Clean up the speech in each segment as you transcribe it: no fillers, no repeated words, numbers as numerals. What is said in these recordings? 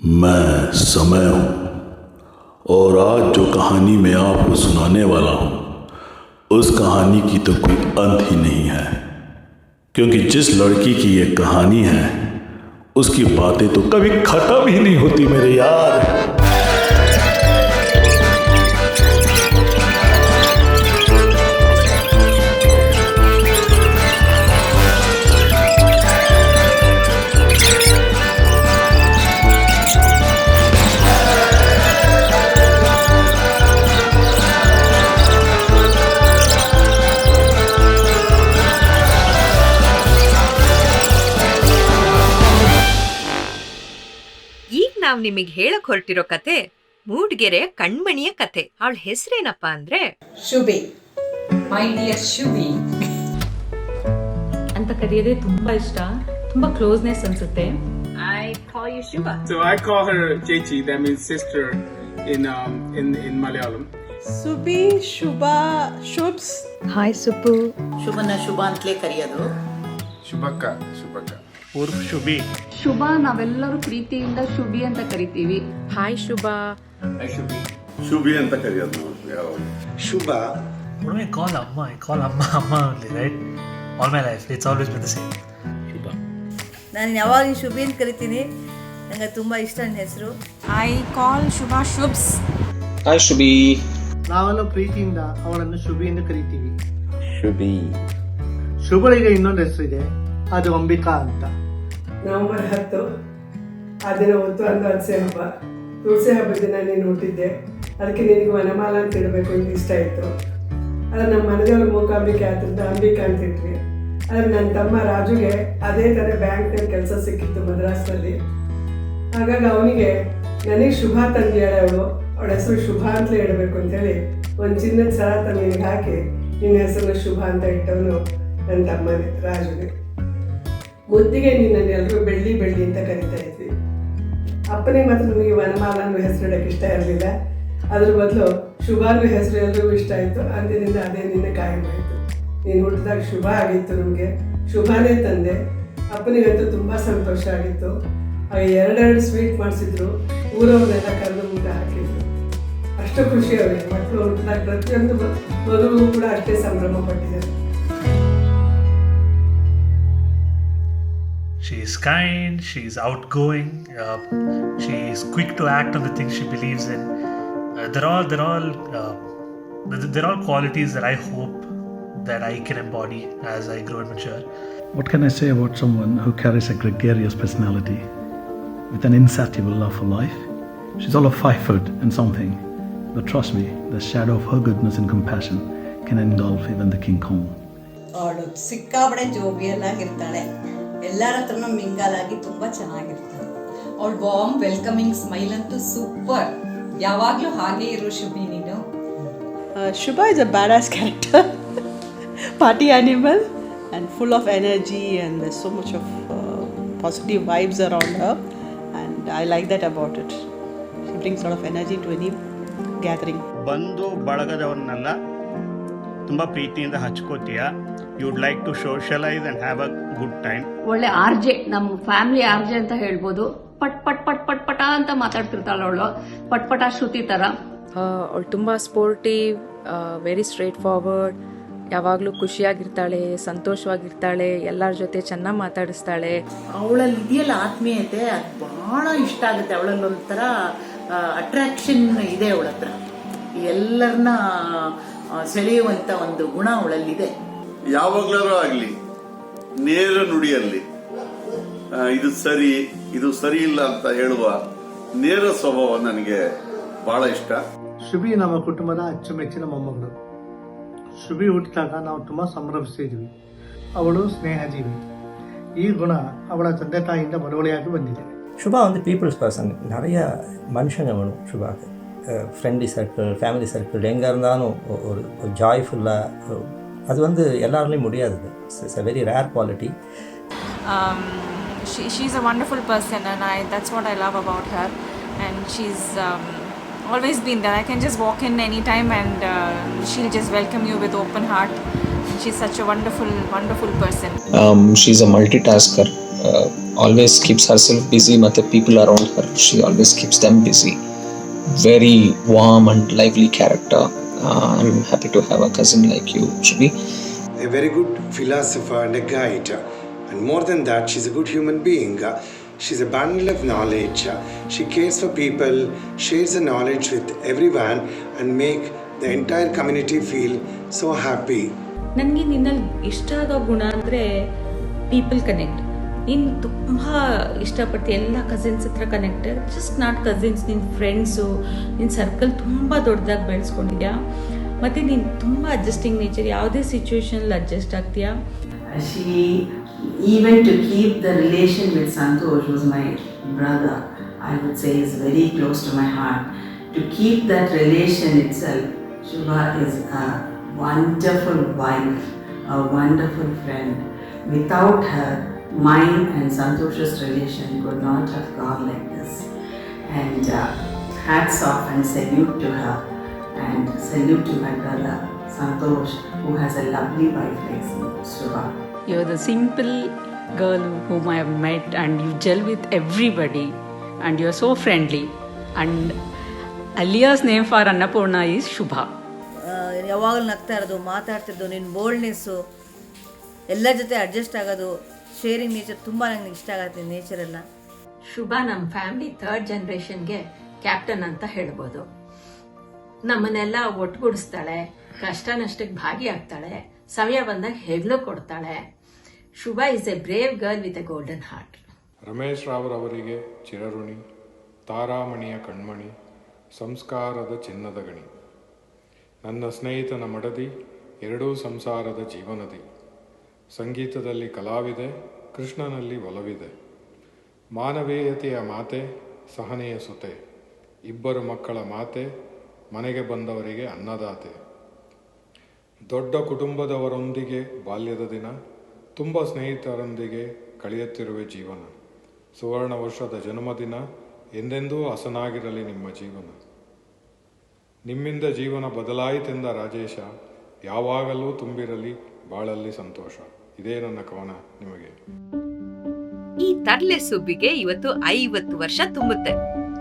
मैं समय हूँ और आज जो कहानी मैं आपको सुनाने वाला हूँ उस कहानी की तो कोई अंत ही नहीं है, क्योंकि जिस लड़की की ये कहानी है उसकी बातें तो कभी खत्म ही नहीं होती मेरे यार। ಈಗ ನಾವ್ ನಿಮಗೆ ಹೇಳಕ್ ಹೊರಟಿರೋ ಕತೆ ಮೂಡ್ಗೆರೆ ಕಣ್ಮಣಿಯ ಕತೆ. ಅವಳ ಹೆಸರೇನಪ್ಪ ಅಂದ್ರೆ ಶುಭಿ. ಮೈ ಡಿಯರ್ ಶುಭಿ ಅಂತ ಕರೆಯೋದೇ ತುಂಬಾ ಇಷ್ಟ, ತುಂಬಾ ಕ್ಲೋಸ್ನೆಸ್ ಅನ್ಸುತ್ತೆ. I call you Shubha. So I call her Chechi, that means sister in Malayalam. Subi, Shubha, Shubhs. Hi Subbu. ಶುಭನ ಶುಭ ಅಂತಲೇ ಕರೆಯೋದು. Shubhaka. ಉರ್ಫ್ ಶುಭಿ. ಶುಭ ನಾವೆಲ್ಲರೂ ಪ್ರೀತಿಯಿಂದ ಶುಭಿ ಅಂತ ಕರಿತೀವಿ. ಹಾಯ್ ಶುಭ. ಶುಭಿ ಅಂತ ಕರೆಯೋದು ನಾವು. ಶುಭ. What do I call Amma? I call Amma only, right? All my life, it's always been the same. ಶುಭ. ನಾನು ಯಾವಾಗ ಶುಭಿ ಅಂತ ಕರಿತೀನಿ, ನನಗೆ ತುಂಬ ಇಷ್ಟ ನನ್ನ ಹೆಸರು. I call Shubha Shubhs. Hi Shubhi. ನಾವೆಲ್ಲ ಪ್ರೀತಿಯಿಂದ ಅವಳನ್ನು ಶುಭಿ ಎಂದು ಕರಿತೀವಿ. ಶುಭಿ. ಶುಭಳಿಗೆ ಇನ್ನೊಂದು ಹೆಸರಿದೆ, ಅದು ಅಂಬಿಕಾ ಅಂತ. ನವೆಂಬರ್ 10 ಆ ದಿನ ಹೊತ್ತು ತುಳಸಿ ಹಬ್ಬ. ತುಳಸಿ ಹಬ್ಬದ ದಿನ ನೀನು ಹುಟ್ಟಿದ್ದೆ, ಅದಕ್ಕೆ ನಿನಗೆ ವನಮಾಲ ಅಂತ ಇಡಬೇಕು ಅಂತ ಇಷ್ಟ ಇತ್ತು. ಆದರೆ ನಮ್ಮ ಮನೆದೇವ್ರ ಮೂಕಾಂಬಿಕೆ ಆದ್ದರಿಂದ ಅಂಬಿಕಾ ಅಂತ ಇಟ್ವಿ. ಆದರೆ ನನ್ನ ತಮ್ಮ ರಾಜುಗೆ ಅದೇ ಥರ ಬ್ಯಾಂಕ್ನಲ್ಲಿ ಕೆಲಸ ಸಿಕ್ಕಿತ್ತು ಮದ್ರಾಸ್ನಲ್ಲಿ. ಹಾಗಾಗಿ ಅವನಿಗೆ ನನಗೆ ಶುಭ ತಂದು ಹೇಳವಳು, ಅವಳ ಹೆಸರು ಶುಭ ಅಂತಲೇ ಇಡಬೇಕು ಅಂತೇಳಿ ಒಂದು ಚಿನ್ನದ ಸರ ತಂದು ನಿನಗೆ ಹಾಕಿ ನಿನ್ನ ಹೆಸರನ್ನ ಶುಭ ಅಂತ ಇಟ್ಟವನು ನನ್ನ ತಮ್ಮನೇ ರಾಜುಗೆ. ಮುದ್ದಿಗೆ ನಿನ್ನನ್ನು ಎಲ್ಲರೂ ಬೆಳ್ಳಿ ಅಂತ ಕರಿತಾ ಇದ್ವಿ. ಅಪ್ಪನಿಗೆ ಮಾತ್ರ ನನಗೆ ವನಮಾಲ ಅನ್ನೋ ಹೆಸರು ಇಡೋಕ್ಕೆ ಇಷ್ಟ ಇರಲಿಲ್ಲ. ಅದ್ರ ಬದಲು ಶುಭ ಅನ್ನೋ ಹೆಸರು ಎಲ್ರಿಗೂ ಇಷ್ಟ ಆಯಿತು. ಅಂದಿನಿಂದ ಅದೇ ನಿನ್ನ ಕಾಯಂ ಆಯಿತು. ನೀನು ಹುಟ್ಟಿದಾಗ ಶುಭ ಆಗಿತ್ತು, ನಮಗೆ ಶುಭನೇ ತಂದೆ. ಅಪ್ಪನಿಗಂತೂ ತುಂಬ ಸಂತೋಷ ಆಗಿತ್ತು. ಆಗ 2 ಸ್ವೀಟ್ ಮಾಡಿಸಿದ್ರು, ಊರವ್ರನ್ನೆಲ್ಲ ಕರೆದು ಊಟ ಹಾಕಿದ್ರು. ಅಷ್ಟು ಖುಷಿ ಅವರಿಗೆ. ಮಕ್ಕಳು ಹುಟ್ಟಿದಾಗ ಪ್ರತಿಯೊಂದು ಮಗುವಿಗೂ ಕೂಡ ಅಷ್ಟೇ ಸಂಭ್ರಮ ಪಟ್ಟಿದ್ದಾರೆ. She's kind, she's outgoing, she's quick to act on the things she believes in. They're all qualities that I hope that I can embody as I grow and mature. What can I say about someone who carries a gregarious personality with an insatiable love for life? She's all of 5 foot and something, but trust me, the shadow of her goodness and compassion can engulf even the King Kong. ಅವಳು ಸಿಕ್ಕಾಬಡೆ ಜೋಬಿಯಲ್ಲಾಗಿರ್ತಾಳೆ, ಎಲ್ಲರ ಹತ್ರನೂ ಮಿಂಗಾಲಾಗಿ ತುಂಬ ಚೆನ್ನಾಗಿರ್ತಾಳೆ. ಅವಳ warm welcoming smile ಅಂತೂ super. ಯಾವಾಗಲೂ ಹಾಗೆ ಇರು ಶುಭಿ ನೀನು. Shubha is a badass character, party animal and full of energy, and there's so much of positive vibes around her, and I like that about it. She brings a lot of energy to any gathering. ಬಂದು ಬಳಗದವರನ್ನೆಲ್ಲ ತುಂಬ ಪ್ರೀತಿಯಿಂದ ಹಚ್ಕೋತೀಯ. You'd like to socialise and have a good time. ಒಳ್ಳೆ RJ, ನಮ್ಮ family RJ ಅಂತ ಹೇಳ್ಬೋದು. ಪಟ್ ಅಂತ ಮಾತಾಡ್ತಿರ್ತಾಳೆ ಅವಳು, ಪಟ್ ಶ್ರುತಿ ತರ. ಅವಳು ತುಂಬಾ ಸ್ಪೋರ್ಟಿವ್, ವೆರಿ ಸ್ಟ್ರೇಟ್ ಫಾರ್ವರ್ಡ್, ಯಾವಾಗಲೂ ಖುಷಿಯಾಗಿರ್ತಾಳೆ, ಸಂತೋಷವಾಗಿರ್ತಾಳೆ, ಎಲ್ಲರ ಜೊತೆ ಚೆನ್ನಾಗಿ ಮಾತಾಡಿಸ್ತಾಳೆ. ಅವಳಲ್ಲಿ ಇದೆಯಲ್ಲ ಆತ್ಮೀಯತೆ, ಅದು ಬಹಳ ಇಷ್ಟ ಆಗುತ್ತೆ. ಅವಳಲ್ಲಿ ಒಂಥರ ಅಟ್ರಾಕ್ಷನ್ ಇದೆ ಅವಳ ಹತ್ರ. ಎಲ್ಲರನ್ನ ಸೆಳೆಯುವಂತ ಒಂದು ಗುಣ ಅವಳಲ್ಲಿದೆ. ಯಾವಾಗ್ಲಾದ್ರೂ ಆಗ್ಲಿ ನೇರ ನುಡಿಯಲ್ಲಿ ಇದು ಸರಿ ಇಲ್ಲ ಅಂತ ಹೇಳುವ ನೇರ ಸ್ವಭಾವ ನನಗೆ ಬಹಳ ಇಷ್ಟ. ಶುಭಿ ನಮ್ಮ ಕುಟುಂಬದ ಅಚ್ಚುಮೆಚ್ಚಿನ ಮೊಮ್ಮಗಳು. ಶುಭಿ ಹುಟ್ಟಿದಾಗ ನಾವು ತುಂಬ ಸಂಭ್ರಮಿಸಿದ್ವಿ. ಅವಳು ಸ್ನೇಹಜೀವಿ. ಈ ಗುಣ ಅವಳ ತಂದೆ ತಾಯಿಯಿಂದ ಬಡವಳಿಯಾಗಿ ಬಂದಿದೆ. ಶುಭ ಒಂದು ಪೀಪಲ್ಸ್ ಪರ್ಸನ್. நிறைய மனுஷங்க வேணும் ಶುಭாக்கு. ஃப்ரெண்ட்லி சர்க்கிள், ஃபேமிலி சர்க்கிள் எங்கே இருந்தாலும் ஒரு ஜாய்ஃபுல்லாக, அது வந்து எல்லாருலேயும் முடியாது. It's a very rare quality. She's a wonderful person, and that's what I love about her, and she's always been there. I can just walk in anytime and she'll just welcome you with open heart. She's such a wonderful person. She's a multitasker. always keeps herself busy, ಮತ್ತು people around her, she always keeps them busy. Very warm and lively character. I'm happy to have a cousin like you, Shubhi. A very good philosopher and a guide. And more than that, she's a good human being. She's a bundle of knowledge. She cares for people, shares the knowledge with everyone, and make the entire community feel so happy. ನನಗೆ ನಿನ್ನಲ್ಲಿ ಇಷ್ಟ ಆಗೋ ಗುಣ ಅಂದರೆ people connect. ನೀನು ತುಂಬ ಇಷ್ಟಪಡ್ತೀಯ ಎಲ್ಲ cousins ಹತ್ರ ಕನೆಕ್ಟ್, ಜಸ್ಟ್ ನಾಟ್ ಕಸಿನ್ಸ್, ನಿನ್ನ ಫ್ರೆಂಡ್ಸು, ನಿನ್ನ ಸರ್ಕಲ್ ತುಂಬ ದೊಡ್ಡದಾಗಿ ಬೆಳೆಸ್ಕೊಂಡಿದ್ಯಾ. ಮತ್ತು ನೀನು ತುಂಬ ಅಡ್ಜಸ್ಟಿಂಗ್ ನೇಚರ್, ಯಾವುದೇ ಸಿಚುವೇಶನಲ್ಲಿ adjust ಆಗ್ತೀಯಾ. Even to keep the relation with Santosh, was my brother, I would say is very close to my heart. To keep that relation itself, Shubha is a wonderful wife, a wonderful friend. Without her, mine and Santosh's relation could not have gone like this. And hats off and salute to her, and salute to my brother Santosh, who has a lovely wife like Shubha. You're the simple girl whom I have met, and you gel with everybody, and you're so friendly. And Aliya's name for Annapurna is Shubha. ಯಾವಾಗಲೂ ನಗ್ತಾ ಇರೋದು, ಮಾತಾಡ್ತಿದ್ದು, ನಿನ್ನ ಬೋಲ್ಡ್ನೆಸ್ಸು, ಎಲ್ಲರ ಜೊತೆ adjust ಆಗೋದು, sharing nature ತುಂಬ ನನಗೆ ಇಷ್ಟ ಆಗುತ್ತೆ. ನೇಚರ್ ಎಲ್ಲ ಶುಭ ನಮ್ಮ ಫ್ಯಾಮಿಲಿ 3rd ಜನರೇಷನ್ಗೆ ಕ್ಯಾಪ್ಟನ್ ಅಂತ ಹೇಳ್ಬೋದು. ನಮ್ಮನ್ನೆಲ್ಲ ಒಟ್ಟುಗೂಡಿಸ್ತಾಳೆ, ಕಷ್ಟ ನಷ್ಟಕ್ಕೆ ಭಾಗಿಯಾಗ್ತಾಳೆ, ಸಮಯ ಬಂದಾಗ ಹೆಗ್ಲು ಕೊಡ್ತಾಳೆ. Shubha is a brave girl with a golden heart. Ramesh ರಾವ್ರವರಿಗೆ ಚಿರಋಣಿ, ತಾರಾಮಣಿಯ ಕಣ್ಮಣಿ, ಸಂಸ್ಕಾರದ ಚಿನ್ನದ ಗಣಿ, ನನ್ನ ಸ್ನೇಹಿತನ ಮಡದಿ, ಎರಡೂ ಸಂಸಾರದ ಜೀವನದಿ. ಸಂಗೀತದಲ್ಲಿ ಕಲಾವಿದೆ, ಕೃಷ್ಣನಲ್ಲಿ ಒಲವಿದೆ, ಮಾನವೀಯತೆಯ ಮಾತೆ, ಸಹನೆಯ ಸುತೆ, ಇಬ್ಬರು ಮಕ್ಕಳ ಮಾತೆ, ಮನೆಗೆ ಬಂದವರಿಗೆ ಅನ್ನದಾತೆ. ದೊಡ್ಡ ಕುಟುಂಬದವರೊಂದಿಗೆ ಬಾಲ್ಯದ ದಿನ, ತುಂಬ ಸ್ನೇಹಿತರೊಂದಿಗೆ ಕಳೆಯುತ್ತಿರುವೆ ಜೀವನ. ಸುವರ್ಣ ವರ್ಷದ ಜನ್ಮದಿನ, ಎಂದೆಂದೂ ಹಸನಾಗಿರಲಿ ನಿಮ್ಮ ಜೀವನ. ನಿಮ್ಮಿಂದ ಜೀವನ ಬದಲಾಯಿತೆಂದ ರಾಜೇಶ, ಯಾವಾಗಲೂ ತುಂಬಿರಲಿ ಬಾಳಲ್ಲಿ ಸಂತೋಷ. ಇದೇ ನನ್ನ ಕವನ ನಿಮಗೆ. ಈ ತರ್ಲೆ ಸುಬ್ಬಿಗೆ ಇವತ್ತು 50 ವರ್ಷ ತುಂಬುತ್ತೆ.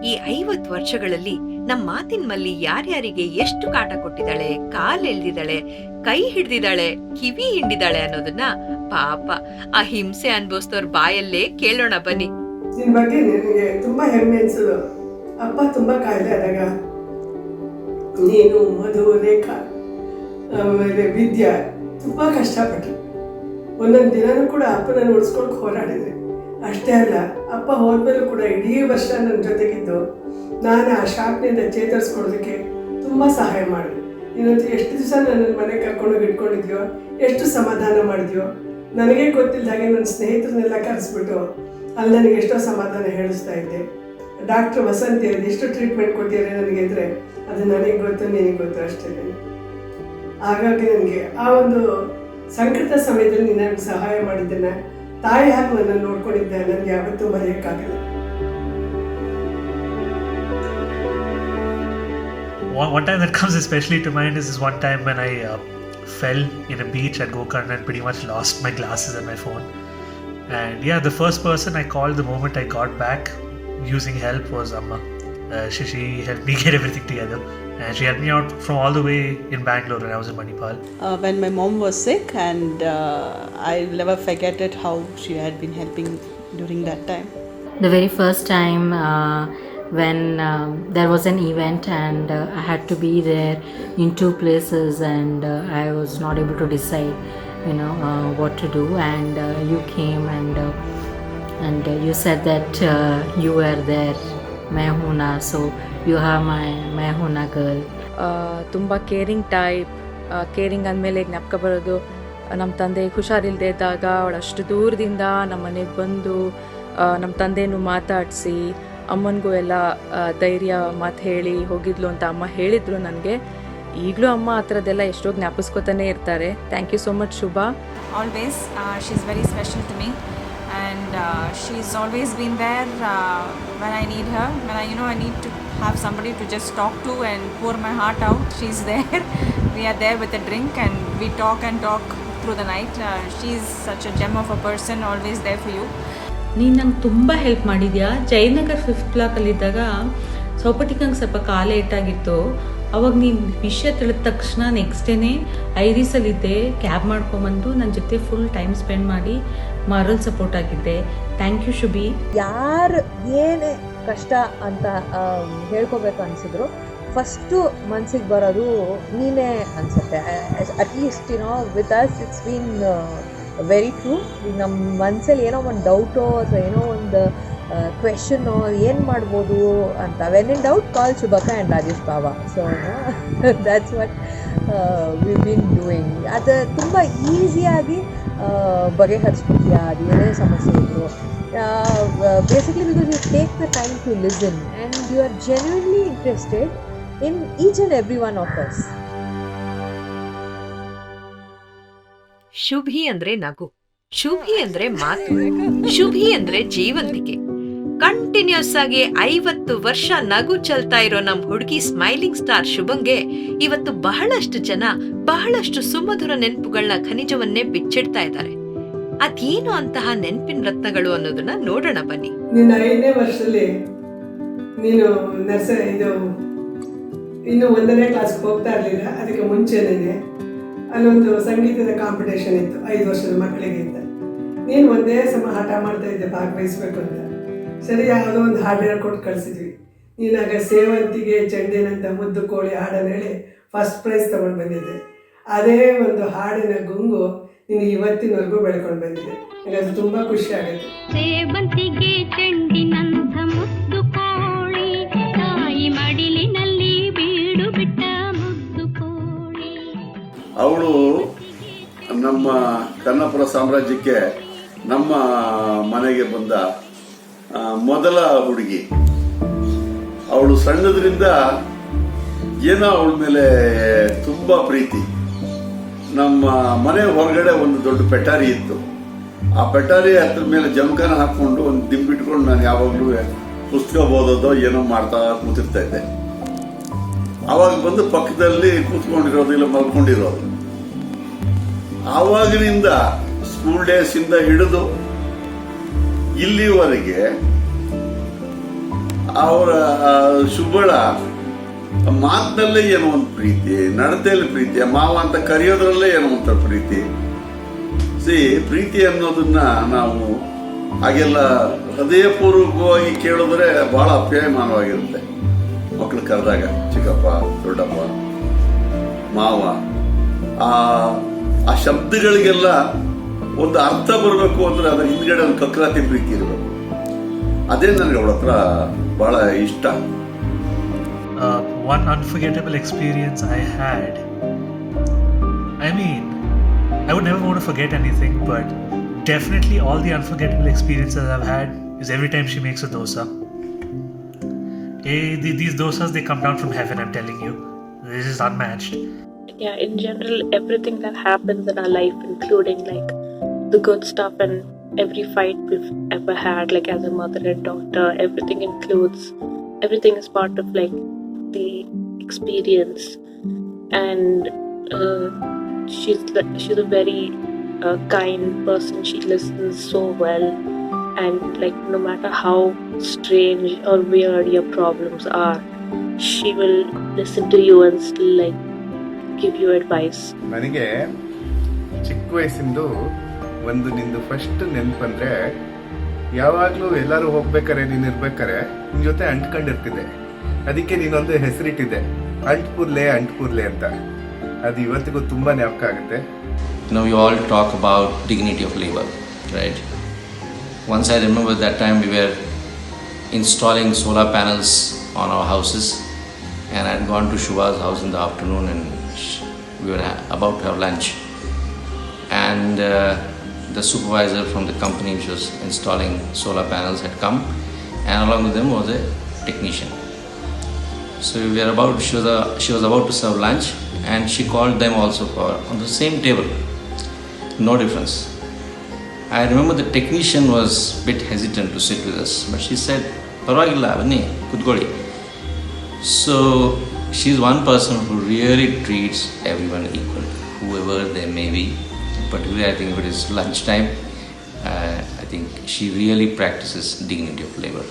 ಈ 50 ವರ್ಷಗಳಲ್ಲಿ ನಮ್ಮ ಮಾತಿನ ಮಲ್ಲಿ ಯಾರ್ಯಾರಿಗೆ ಎಷ್ಟು ಕಾಟ ಕೊಟ್ಟಿದ್ದಾಳೆ, ಕಾಲೆಳ್ದಿದ್ದಾಳೆ, ಕೈ ಹಿಡ್ದಿದ್ದಾಳೆ, ಕಿವಿ ಹಿಂಡಿದಾಳೆ ಅನ್ನೋದನ್ನ ಪಾಪ ಆ ಹಿಂಸೆ ಅನ್ಭವಿಸ್ತವ್ರ ಬಾಯಲ್ಲೇ ಕೇಳೋಣ ಬನ್ನಿ. ನಿನ್ ಬಗ್ಗೆ ನನಗೆ ತುಂಬಾ ಹೆಮ್ಮೆ ಅನ್ಸೋದು. ಅಪ್ಪ ತುಂಬಾ ಕಾಯಿಲೆ ಆದಾಗ ನೀನು, ಮಧು, ರೇಖಾ, ಆಮೇಲೆ ವಿದ್ಯಾ ತುಂಬಾ ಕಷ್ಟಪಟ್ರು. ಒಂದೊಂದು ದಿನನೂ ಕೂಡ ಅಪ್ಪನ ನೋಡ್ಸ್ಕೊಳಕ್ ಹೋರಾಡಿದ್ರಿ. ಅಷ್ಟೇ ಅಲ್ಲ, ಅಪ್ಪ ಹೋದ್ಮೇಲೂ ಕೂಡ ಇಡೀ ವರ್ಷ ನನ್ನ ಜೊತೆಗಿದ್ದು ನಾನು ಆ ಶಾಕ್ನಿಂದ ಚೇತರಿಸ್ಕೊಡೋದಕ್ಕೆ ತುಂಬ ಸಹಾಯ ಮಾಡಿದೆ. ನೀನಂತೂ ಎಷ್ಟು ದಿವಸ ನನ್ನ ಮನೆ ಕರ್ಕೊಂಡೋಗಿ ಇಟ್ಕೊಂಡಿದ್ಯೋ, ಎಷ್ಟು ಸಮಾಧಾನ ಮಾಡಿದ್ಯೋ. ನನಗೆ ಗೊತ್ತಿಲ್ಲದಾಗೆ ನನ್ನ ಸ್ನೇಹಿತರನ್ನೆಲ್ಲ ಕರೆಸ್ಬಿಟ್ಟು ಅಲ್ಲಿ ನನಗೆ ಎಷ್ಟೋ ಸಮಾಧಾನ ಹೇಳಿಸ್ತಾ ಇದ್ದೆ. ಡಾಕ್ಟ್ರ್ ವಸಂತಿ ಎಷ್ಟು ಟ್ರೀಟ್ಮೆಂಟ್ ಕೊಟ್ಟಿದ್ದಾರೆ ನನಗೆ ಅಂದರೆ ಅದು ನನಗೆ ಗೊತ್ತು, ನಿನಗೆ ಗೊತ್ತು ಅಷ್ಟೇ. ಹಾಗಾಗಿ ನನಗೆ ಆ ಒಂದು ಸಂಕಟ ಸಮಯದಲ್ಲಿ ನೀನು ನನಗೆ ಸಹಾಯ ಮಾಡಿದ್ದನ್ನು, ತಾಯಿ ಹಾಗೆ ನನ್ನನ್ನು ನೋಡ್ಕೊಂಡಿದ್ದೆ, ನನಗೆ ಯಾವತ್ತೂ ಮರೆಯೋಕ್ಕಾಗಲ್ಲ. One time that comes especially to mind is this one time when I fell in a beach at Gokarna and pretty much lost my glasses and my phone. And yeah, the first person I called the moment I got back using help was Amma. She helped me get everything together, and she helped me out from all the way in Bangalore when I was in Manipal. When my mom was sick, and I'll never forget it, how she had been helping during that time. The very first time when there was an event and I had to be there in 2 places, and I was not able to decide, what to do, and you came and you said that you were there, Mehuna, so you are my Mehuna girl. ತುಂಬ caring type. Caring ಅಂದಮೇಲೆ ಜ್ಞಾಪಕ ಬರೋದು ನಮ್ಮ ತಂದೆ ಹುಷಾರಿಲ್ಲದೆ ಇದ್ದಾಗ ಅವಳು ಅಷ್ಟು ದೂರದಿಂದ ನಮ್ಮ ಮನೆಗೆ ಬಂದು ನಮ್ಮ ತಂದೆನೂ ಮಾತಾಡಿಸಿ ಅಮ್ಮನಿಗೂ ಎಲ್ಲ ಧೈರ್ಯ ಮಾತು ಹೇಳಿ ಹೋಗಿದ್ಲು ಅಂತ ಅಮ್ಮ ಹೇಳಿದ್ರು ನನಗೆ. ಈಗಲೂ ಅಮ್ಮ ಆ ಥರದ್ದೆಲ್ಲ ಎಷ್ಟೋ ಜ್ಞಾಪಿಸ್ಕೊತಾನೆ ಇರ್ತಾರೆ. Thank you so much Shubha. Always she is very special to me, and she's always been there when I need her. When I need to have somebody to just talk to and pour my heart out, she's there. We are there with a drink and we talk and talk through the night. She's such a gem of a person, always there for you. ನೀನು ನಂಗೆ ತುಂಬ help ಮಾಡಿದ್ಯಾ. Jayanagar 5th ಬ್ಲಾಕಲ್ಲಿದ್ದಾಗ ಸೌಪಟಿಕಂಗೆ ಸ್ವಲ್ಪ ಕಾಲ ಏಟಾಗಿತ್ತು. ಅವಾಗ ನೀನು ವಿಷಯ ತಿಳಿದ ತಕ್ಷಣ ನೆಕ್ಸ್ಟ್ ಡೇನೇ ಐರಿಸಲ್ಲಿದ್ದೆ, ಕ್ಯಾಬ್ ಮಾಡ್ಕೊಂಬಂದು ನನ್ನ ಜೊತೆ ಫುಲ್ ಟೈಮ್ ಸ್ಪೆಂಡ್ ಮಾಡಿ ಮಾರಲ್ ಸಪೋರ್ಟ್ ಆಗಿದ್ದೆ. Thank you Shubhi. ಯಾರು ಏನೇ ಕಷ್ಟ ಅಂತ ಹೇಳ್ಕೋಬೇಕು ಅನಿಸಿದ್ರು ಫಸ್ಟು ಮನ್ಸಿಗೆ ಬರೋದು ನೀನೇ ಅನಿಸುತ್ತೆ. At least with us it's been very true. ನಮ್ಮ ಮನಸ್ಸಲ್ಲಿ ಏನೋ ಒಂದು ಡೌಟೋ ಅಥವಾ ಏನೋ ಒಂದು ಕ್ವೆಶನ್ನು ಏನು ಮಾಡ್ಬೋದು ಅಂತ, ವೆನ್ ಇನ್ ಡೌಟ್ ಕಾಲ್ ಶುಭಕ್ಕ and Rajesh Baba. So that's what we been doing. ಅದು ತುಂಬ ಈಸಿಯಾಗಿ ಬಗೆಹರಿಸ್ಬಿಡ್ತೀಯಾ ಅದು ಏನೇ ಸಮಸ್ಯೆ ಇದ್ದರು. Basically because you take the time to listen and you are genuinely interested in each and every one of us. Shubhi ಅಂದ್ರೆ ನಗು, ಶುಭಿ ಅಂದ್ರೆ ಮಾತು, ಶುಭಿ ಅಂದ್ರೆ ಜೀವಂತಿಕೆ. ಕಂಟಿನ್ಯೂಸ್ ಆಗಿ 50 ವರ್ಷ ನಗು ಚಲ್ತಾ ಇರೋ ನಮ್ ಹುಡುಗಿ ಸ್ಮೈಲಿಂಗ್ ಸ್ಟಾರ್ ಶುಭಂಗೆ ಇವತ್ತು ಬಹಳಷ್ಟು ಜನ ಬಹಳಷ್ಟು ಸುಮಧುರ ನೆನಪುಗಳನ್ನ ಖನಿಜವನ್ನೇ ಬಿಚ್ಚಿಡ್ತಾ ಇದ್ದಾರೆ. ಅದೇನು ಅಂತಹ ನೆನಪಿನ ರತ್ನಗಳು ಅನ್ನೋದನ್ನ ನೋಡೋಣ ಬನ್ನಿ. ನಿನ್ನ 5ನೇ ವರ್ಷದಲ್ಲಿ ನೀನು ಇನ್ನು 1ನೇ ಕ್ಲಾಸ್ಗೆ ಹೋಗ್ತಾ ಇರಲಿಲ್ಲ. ಅದಕ್ಕೆ ಮುಂಚೆನೇ ಅಲ್ಲೊಂದು ಸಂಗೀತದ ಕಾಂಪಿಟೇಷನ್ ಇತ್ತು 5 ವರ್ಷದ ಮಕ್ಕಳಿಗೆ ಅಂತ. ನೀನು ಒಂದೇ ಸಮ ಹಠ ಮಾಡ್ತಾ ಇದ್ದೆ ಭಾಗವಹಿಸ್ಬೇಕು ಅಂತ. ಸರಿ, ಯಾವುದೋ ಒಂದು ಹಾಡು ಹೇಳ್ಕೊಟ್ಟು ಕಳಿಸಿದ್ವಿ. ನೀನಾಗ ಸೇವಂತಿಗೆ ಚೆಂಡಿನಂತ ಮುದ್ದು ಕೋಳಿ ಹಾಡನ್ನು ಹೇಳಿ ಫಸ್ಟ್ ಪ್ರೈಸ್ ತೊಗೊಂಡು ಬಂದಿದ್ದೆ. ಅದೇ ಒಂದು ಹಾಡಿನ ಗುಂಗು ನೀನು ಇವತ್ತಿನವರೆಗೂ ಬೆಳ್ಕೊಂಡು ಬಂದಿದೆ. ನನಗೆ ಅದು ತುಂಬ ಖುಷಿ ಆಗುತ್ತೆ. ಸೇವಂತಿಗೆ ಚೆಂಡಿನಂಥ ಮುದ್ದು ಕೋಳಿ ತಾಯಿ ಮಡಿಲಿನಲ್ಲಿ ಬೀಡು ಬಿಟ್ಟ ಮುದ್ದು ಕೋಳಿ. ಅವಳು ನಮ್ಮ ಕನ್ನಪುರ ಸಾಮ್ರಾಜ್ಯಕ್ಕೆ ನಮ್ಮ ಮನೆಗೆ ಬಂದ ಮೊದಲ ಹುಡುಗಿ. ಅವಳು ಸಣ್ಣದ್ರಿಂದ ಏನೋ ಅವಳ ಮೇಲೆ ತುಂಬಾ ಪ್ರೀತಿ. ನಮ್ಮ ಮನೆ ಹೊರಗಡೆ ಒಂದು ದೊಡ್ಡ ಪೆಟಾರಿ ಇತ್ತು. ಆ ಪೆಟಾರಿ ಹತ್ರ ಮೇಲೆ ಜಮಖಾನ ಹಾಕೊಂಡು ಒಂದು ದಿಂಬಿಟ್ಕೊಂಡು ನಾನು ಯಾವಾಗಲೂ ಪುಸ್ತಕ ಓದೋದೋ ಏನೋ ಮಾಡ್ತಾ ಕೂತಿರ್ತಾ ಇದ್ದೆ. ಆವಾಗ ಬಂದು ಪಕ್ಕದಲ್ಲಿ ಕೂತ್ಕೊಂಡಿರೋದು ಇಲ್ಲ ಮಲ್ಕೊಂಡಿರೋದು. ಆವಾಗಿನಿಂದ ಸ್ಕೂಲ್ ಡೇಸ್ ಇಂದ ಹಿಡಿದು ಇಲ್ಲಿವರೆಗೆ ಅವರ ಶುಭಳ ಮಾತಿನಲ್ಲೇ ಏನೋ ಒಂದು ಪ್ರೀತಿ, ನಡತೆಯಲ್ಲಿ ಪ್ರೀತಿ, ಮಾವ ಅಂತ ಕರೆಯೋದ್ರಲ್ಲೇ ಏನೋ ಒಂಥರ ಪ್ರೀತಿ. ಪ್ರೀತಿ ಅನ್ನೋದನ್ನ ನಾವು ಹಾಗೆಲ್ಲ ಹೃದಯಪೂರ್ವಕವಾಗಿ ಕೇಳಿದ್ರೆ ಬಹಳ ಅಪ್ಯಾಯಮಾನವಾಗಿರುತ್ತೆ. ಮಕ್ಕಳು ಕರೆದಾಗ ಚಿಕ್ಕಪ್ಪ, ದೊಡ್ಡಪ್ಪ, ಮಾವ, ಆ ಶಬ್ದಗಳಿಗೆಲ್ಲ ಒಂದು ಅರ್ಥ ಬರಬೇಕು ಅಂದ್ರೆ ಅದರ ಹಿಂದ್ಗಡೆ ಒಂದು ಕಕ್ರಾತಿ ಪ್ರೀತಿ ಇರಬೇಕು. ಅದೇ ನನಗೆ ಅವಳ ಹತ್ರ ಬಹಳ ಇಷ್ಟ. One unforgettable experience I had, I mean, I would never want to forget anything, but definitely all the unforgettable experiences I've had is every time she makes a dosa. These dosas, they come down from heaven, I'm telling you. This is unmatched. Yeah, in general, everything that happens in our life, including like the good stuff and every fight we've ever had, like as a mother and daughter, everything is part of like the experience. And she's a very kind person. She listens so well, and like no matter how strange or weird your problems are, she will listen to you and still like give you advice. ನನಗೆ ಚಿಕ್ಕ ವಯಸ್ಸಿಂದು ಒಂದು ನಿಂದು first ನೆನಪಂದ್ರೆ, ಯಾವಾಗಲೂ ಎಲ್ಲರೂ ಹೋಗ್ಬೇಕಾರೆ ನೀನು ಇರ್ಬೇಕಾರೆ ನಿನ್ನ ಜೊತೆ ಅಂಟ್ಕೊಂಡಿರ್ತಿದ್ದೆ. ಅದಕ್ಕೆ ನೀನೊಂದು ಹೆಸರಿಟ್ಟಿದ್ದೆ, ಅಂಟ್ಪುರ್ಲೆ ಅಂತ. ಅದು ಇವತ್ತಿಗೂ ತುಂಬಾ ಜ್ಞಾಪಕ ಆಗುತ್ತೆ. You all talk about dignity of labor, right? Once I remember that time we were installing solar panels on our houses, and I had gone to Shubha's house in the afternoon, and we were about to have lunch, and the supervisor from the company which was installing solar panels had come, and along with them was a technician. So she was about to serve lunch, and she called them also on the same table. No difference. I remember the technician was a bit hesitant to sit with us, but she said, "Parvagilla, vanni, kudkoli." So she's one person who really treats everyone equal, whoever they may be. Particularly, I think if it is lunchtime, I think she really practices dignity of labor.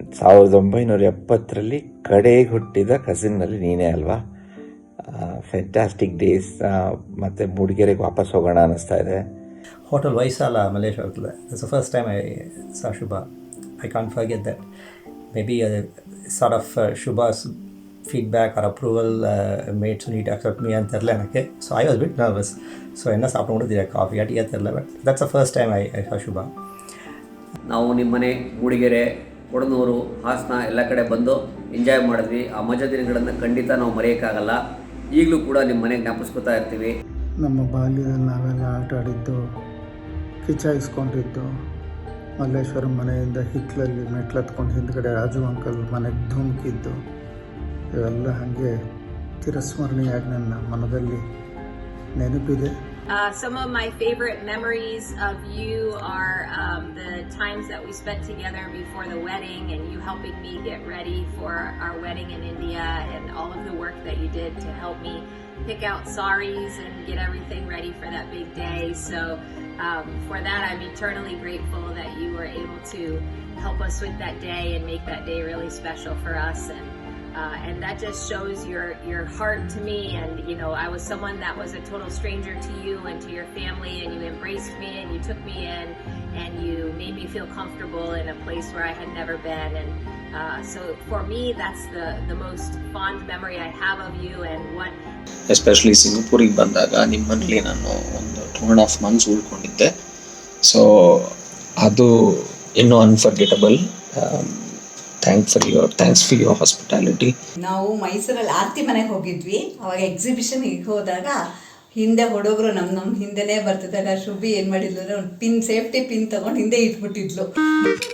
1970 ಕಡೆಗೆ ಹುಟ್ಟಿದ ಕಸಿನ್ನಲ್ಲಿ ನೀನೇ ಅಲ್ವಾ? Fantastic days. ಮತ್ತು ಮೂಡಿಗೆರೆಗೆ ವಾಪಸ್ ಹೋಗೋಣ ಅನ್ನಿಸ್ತಾ ಇದೆ. Hotel Vaisala, Malaysia. That's the first time I saw Shubha. I can't forget that. Maybe sort of Shubha's feedback or approval made Sunit accept me and Terlanake. So I was a bit nervous. So I ended up with coffee at Terla. But that's the first time I saw Shubha. ನಾವು ನಿಮ್ಮನೆ ಮೂಡಿಗೆರೆ ಕೊಡನೂರು ಹಾಸನ ಎಲ್ಲ ಕಡೆ ಬಂದು enjoy ಮಾಡಿದ್ವಿ. ಆ ಮಜಾ ದಿನಗಳನ್ನು ಖಂಡಿತ ನಾವು ಮರೆಯೋಕ್ಕಾಗಲ್ಲ. ಈಗಲೂ ಕೂಡ ನಿಮ್ಮ ಮನೆಗೆ ಜ್ಞಾಪಿಸ್ಕೊತಾ ಇರ್ತೀವಿ. ನಮ್ಮ ಬಾಲ್ಯದಲ್ಲಿ ನಾವೆಲ್ಲ ಆಟ ಆಡಿದ್ದು, ಕಿಚಾಯಿಸ್ಕೊಂಡಿದ್ದು, ಮಲ್ಲೇಶ್ವರಂ ಮನೆಯಿಂದ ಹಿತ್ತಲಲ್ಲಿ ಮೆಟ್ಲತ್ಕೊಂಡು ಹಿಂದ್ಗಡೆ ರಾಜು ಅಂಕಲ್ ಮನೆಗೆ ಧುಮುಕಿದ್ದು, ಇವೆಲ್ಲ ಹಾಗೆ ಚಿರಸ್ಮರಣೀಯಾಗಿ ನನ್ನ ಮನದಲ್ಲಿ ನೆನಪಿದೆ. Some of my favorite memories of you are the times that we spent together before the wedding and you helping me get ready for our wedding in India and all of the work that you did to help me pick out saris and get everything ready for that big day. So for that I'm eternally grateful that you were able to help us with that day and make that day really special for us. And that just shows your heart to me. And you know, I was someone that was a total stranger to you and to your family, and you embraced me and you took me in and you made me feel comfortable in a place where I had never been. And so for me that's the most fond memory I have of you. And what especially ಸಿಂಗಪೂರಿಗೆ ಬಂದಾಗ ನಿಮ್ಮಲ್ಲಿ ನಾನು ಒಂದು 2.5 months ಉಳ್ಕೊಂಡಿದ್ದೆ. So ಅದು ಇನ್ನೂ unforgettable. Thanks for your hospitality. ನಾವು ಮೈಸೂರಲ್ಲಿ ಆರತಿ ಮನೆಗೆ ಹೋಗಿದ್ವಿ. ಅವಾಗ ಎಕ್ಸಿಬಿಷನ್ಗೆ ಹೋದಾಗ ಹಿಂದೆ ಹುಡುಗರು ನಮ್ಮ ಹಿಂದೆನೇ ಬರ್ತಿದ್ದಾಗ ಶುಭಿ ಏನು ಮಾಡಿದ್ಲು ಅಂದರೆ ಒಂದು ಸೇಫ್ಟಿ ಪಿನ್ ತೊಗೊಂಡು ಹಿಂದೆ ಇಟ್ಬಿಟ್ಟಿದ್ಲು.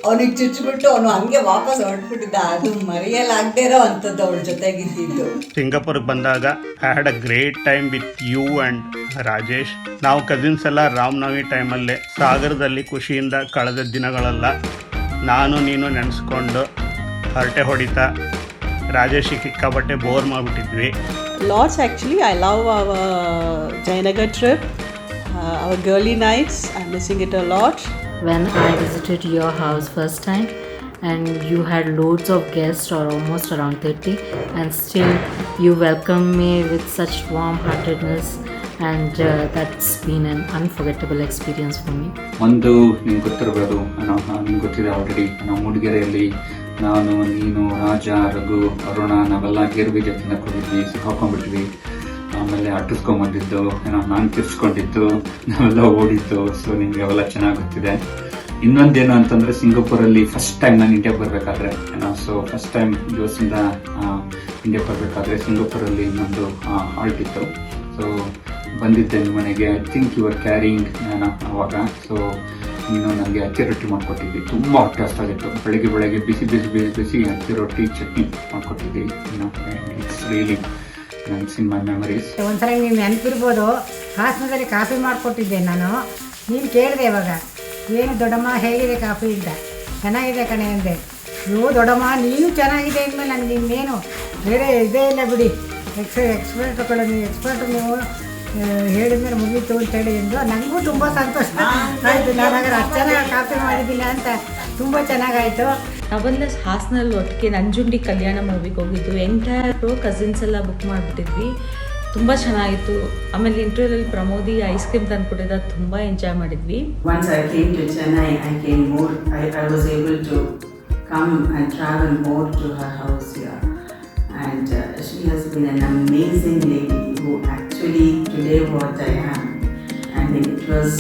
ಅವನಿಗೆ ಚುಚ್ಚಿಬಿಟ್ಟು ಅವನು ಹಂಗೆ ವಾಪಸ್ ಹೊರಟ್ಬಿಟ್ಟಿದ್ದ. ಅದು ಮರೆಯಲಾಗದೇ ಇರೋ ಅಂಥದ್ದು ಅವಳ ಜೊತೆಗಿದ್ದಿದ್ದು. ಸಿಂಗಾಪುರ್ಗೆ ಬಂದಾಗ I had a great time with you and Rajesh. ನಾವು ಕಸಿನ್ಸ್ ಎಲ್ಲ ರಾಮನವಮಿ ಟೈಮಲ್ಲೇ ಸಾಗರದಲ್ಲಿ ಖುಷಿಯಿಂದ ಕಳೆದ ದಿನಗಳೆಲ್ಲ ನಾನು ನೀನು ನೆನೆಸ್ಕೊಂಡು ಹರಟೆ ಹೊಡಿತಾ ರಾಜೇಶಿಗೆ ಸಿಕ್ಕಾಪಟ್ಟೆ bore ಮಾಡಿಬಿಟ್ಟಿದ್ವಿ. Lots actually. I love our Jayanagar trip, our girly nights. I'm missing it a lot. When I visited your house first time and you had loads of guests, or almost around 30, and still you welcomed me with such warm-heartedness, and that's been an unforgettable experience for me. ಒಂದು ನಿಮ್ಗೆ ಗೊತ್ತಿರಬಹುದು, ನಿಮ್ಗೆ ಗೊತ್ತಿದೆ already, ನಾವು ಮೂಡಿಗೆರೆಯಲ್ಲಿ ನಾನು, ನೀನು, ರಾಜ, ರಘು, ಅರುಣ ನಾವೆಲ್ಲ ಗೇರು ಬೀಜ ತಿನ್ನಕ್ಕೆ ಹೋಗಿದ್ವಿ, ಸಿಕ್ಕಾಕೊಂಡ್ಬಿಟ್ವಿ. ಆಮೇಲೆ ಅಟ್ಟಿಸ್ಕೊಂಬಂದಿದ್ದು, ನಾನು ತಿರ್ಸ್ಕೊಂಡಿದ್ದು, ನಾವೆಲ್ಲ ಓಡಿದ್ದು. ಸೊ ನಿಮಗೆ ಅವೆಲ್ಲ ಚೆನ್ನಾಗಿ ಗೊತ್ತಿದೆ. ಇನ್ನೊಂದೇನು ಅಂತಂದರೆ, ಸಿಂಗಾಪುರಲ್ಲಿ ಫಸ್ಟ್ ಟೈಮ್ ನಾನು ಇಂಡಿಯಾಗೆ ಬರಬೇಕಾದ್ರೆ, ಸೊ ಫಸ್ಟ್ ಟೈಮ್ US-ಇಂದ ಇಂಡಿಯಾಗೆ ಬರಬೇಕಾದ್ರೆ ಸಿಂಗಾಪುರಲ್ಲಿ ಇನ್ನೊಂದು ಹಾಲ್ಟ್ ಇತ್ತು. ಸೊ ಬಂದಿದ್ದೆ ನಿಮ್ಮ ಮನೆಗೆ. I think you are caring ಆವಾಗ. ಸೊ ನೀನು ನನಗೆ ಅಕ್ಕಿ ರೊಟ್ಟಿ ಮಾಡಿಕೊಟ್ಟಿದ್ದಿ. ತುಂಬ ಹೊಟ್ಟೆ ಹಸ್ತಾಗಿತ್ತು. ಬೆಳಗ್ಗೆ ಬಿಸಿ ಬಿಸಿ ಬಿಸಿ ಬಿಸಿ ಅಕ್ಕಿ ರೊಟ್ಟಿ ಚಟ್ನಿ ಮಾಡಿಕೊಟ್ಟಿದ್ದಿ. It's really it's in my memories. ಒಂದ್ಸಲ ನೀವು ನೆನಪಿರ್ಬೋದು, ಹಾಸನದಲ್ಲಿ ಕಾಫಿ ಮಾಡಿಕೊಟ್ಟಿದ್ದೆ ನಾನು. ನೀನು ಕೇಳಿದೆ ಇವಾಗ, ಏನು ದೊಡ್ಡಮ್ಮ ಹೇಗಿದೆ ಕಾಫಿ ಅಂತ. ಚೆನ್ನಾಗಿದೆ ಕಣೆ ಅಂದೆ. ನೀವು ದೊಡ್ಡಮ್ಮ ನೀನು ಚೆನ್ನಾಗಿದೆ ಅಂದಮೇಲೆ ನನಗೆ ಇನ್ನೇನು ಬೇರೆ ಇದೇ ಇಲ್ಲ ಬಿಡಿ. ಎಕ್ಸ್ಪರ್ಟ್ ತಗೊಳ್ಳೋದು, ಎಕ್ಸ್ಪರ್ಟ್ ನೀವು ಹೇಳಿದ್ಮೇಲೆ ಮುಗೀತು ಅಂತೇಳಿ ಎಂದು ನನಗೂ ತುಂಬ ಸಂತೋಷ ಆಯಿತು. ನಾನಾಗ ಅಷ್ಟು ಚೆನ್ನಾಗಿ ಕಾಫಿ ಮಾಡಿದ್ದಿಲ್ಲ ಅಂತ ತುಂಬ ಚೆನ್ನಾಗಾಯಿತು. ನಾವೆಲ್ಲ ಹಾಸನಲ್ಲಿ ಒಟ್ಟಿಗೆ ನಂಜುಂಡಿ ಕಲ್ಯಾಣ ಮೂವಿಗೆ ಹೋಗಿದ್ದು. ಎಂಟೈರ್ ಕಸಿನ್ಸ್ ಎಲ್ಲ ಬುಕ್ ಮಾಡಿಬಿಟ್ಟಿದ್ವಿ. ತುಂಬ ಚೆನ್ನಾಗಿತ್ತು. ಆಮೇಲೆ ಇಂಟರ್ವ್ಯೂಲಲ್ಲಿ ಪ್ರಮೋದಿ ಐಸ್ ಕ್ರೀಮ್ ತಂದುಕೊಟ್ಟಿದ್ದ, ತುಂಬ ಎಂಜಾಯ್ ಮಾಡಿದ್ವಿ. Once I came to Chennai, I was able to come and travel more to her house here. And she has been an amazing lady who actually today what I am. And it was,